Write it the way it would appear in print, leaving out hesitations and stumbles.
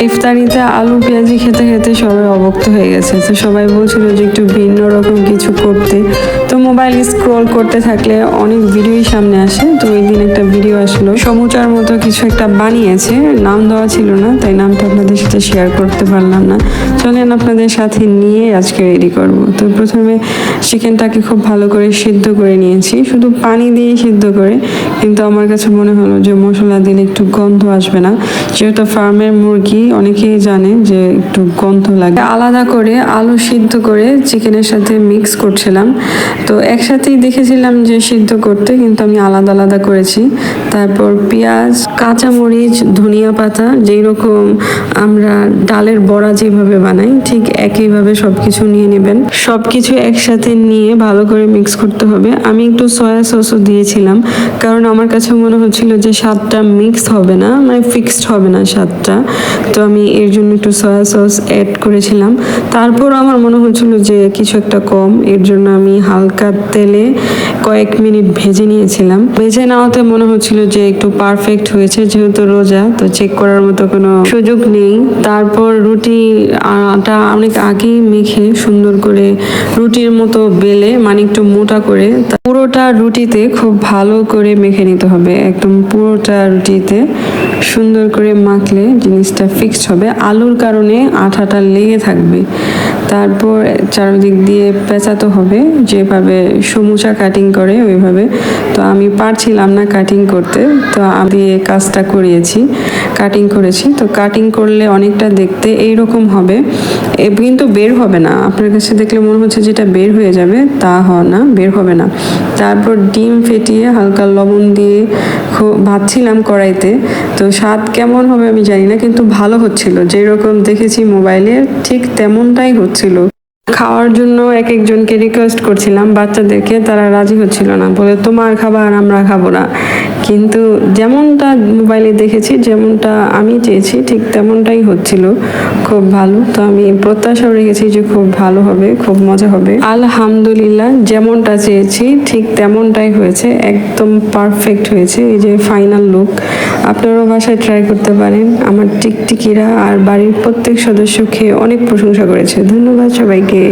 ইফতারিতে আলু পেঁয়াজি খেতে খেতে সবাই অভুক্ত হয়ে গেছে। তো সবাই বলছিল যে একটু ভিন্ন রকম কিছু করতে। তো মোবাইল স্ক্রল করতে থাকলে অনেক ভিডিওই সামনে আসে। তো ওই দিন একটা ভিডিও আসলো, সমুচার মতো কিছু একটা বানিয়েছে, নাম দেওয়া ছিল না, তাই নামটা আপনাদের সাথে শেয়ার করতে পারলাম না। চলেন আপনাদের সাথে নিয়ে আজকে রেডি করব। তো প্রথমে চিকেনটাকে খুব ভালো করে সিদ্ধ করে নিয়েছি, শুধু পানি দিয়ে সিদ্ধ করে। কিন্তু আমার কাছে মনে হলো যে মশলা দিলে একটু গন্ধ আসবে না, যেহেতু ফার্মের মুরগি অনেকেই জানে যে একটু গন্ধ লাগে। আলাদা করে আলু সিদ্ধ করে চিকেনের সাথে মিক্স করছিলাম। তো একসাথেই দেখেছিলাম যে সিদ্ধ করতে, কিন্তু আমি আলাদা আলাদা করেছি। তারপর পেঁয়াজ, কাঁচামরিচ, ধনিয়া পাতা, যেই রকম আমরা ডালের বড়া যেভাবে বানাই ঠিক একইভাবে সবকিছু নিয়ে নেবেন। সবকিছু একসাথে নিয়ে ভালো করে মিক্স করতে হবে। আমি একটু সয়া সসও দিয়েছিলাম, কারণ আমার কাছে মনে হচ্ছিল যে স্বাদটা মিক্স হবে না, মানে ফিক্সড হবে না স্বাদটা। তো আমি এর জন্য একটু সয়া সস অ্যাড করেছিলাম। তারপর আমার মনে হচ্ছিল যে কিছু একটা কম, এর জন্য আমি হালকা তেলে কয়েক মিনিট ভেজে নিয়েছিলাম। ভেজে নেওয়াতে মনে হচ্ছিল যে একটু পারফেক্ট হয়েছে, যেহেতু রোজা তো চেক করার মতো কোনো সুযোগ নেই। তারপর রুটি আটা অনেক আগেই মেখে সুন্দর করে রুটির মতো বেলে, মানে একটু মোটা করে পুরোটা রুটিতে খুব ভালো করে মেখে নিতে হবে। একদম পুরোটা রুটিতে সুন্দর করে মাখলে জিনিসটা ফিক্সড হবে। আলুর কারণে আঠাটা লেগে থাকবে। তারপর চারদিক দিয়ে পেঁচাতে হবে, যেভাবে সমুচা কাটিং করে ওইভাবে। তো আমি পারছিলাম না কাটিং করতে, তো আমি দিয়ে কাজটা করিয়েছি, কাটিং করেছি। তো কাটিং করলে অনেকটা দেখতে এইরকম হবে, কিন্তু বের হবে না। আপনার কাছে দেখলে মনে হচ্ছে যেটা বের হয়ে যাবে, তা হয় না, বের হবে না। তারপর ডিম ফেটিয়ে হালকা লবণ দিয়ে ভাজছিলাম কড়াইতে। তো স্বাদ কেমন হবে আমি জানি না, কিন্তু ভালো হচ্ছিল, যেরকম দেখেছি মোবাইলে ঠিক তেমনটাই হচ্ছিল। খাওয়ার জন্য এক একজনকে রিকোয়েস্ট করছিলাম, বাচ্চাদেরকে, তারা রাজি হচ্ছিল না, বলে তোমার খাবার আমরা খাবো না। কিন্তু যেমনটা মোবাইলে দেখেছি, যেমনটা আমি চেয়েছি ঠিক তেমনটাই হচ্ছিল, খুব ভালো। তো আমি প্রত্যাশাও রেখেছি যে খুব ভালো হবে, খুব মজা হবে। আলহামদুলিল্লাহ, যেমনটা চেয়েছি ঠিক তেমনটাই হয়েছে, একদম পারফেক্ট হয়েছে। এই যে ফাইনাল লুক, আপনারাও বাসায় ট্রাই করতে পারেন। আমার টিকটিকিরা আর বাড়ির প্রত্যেক সদস্য খেয়ে অনেক প্রশংসা করেছে। ধন্যবাদ সবাইকে।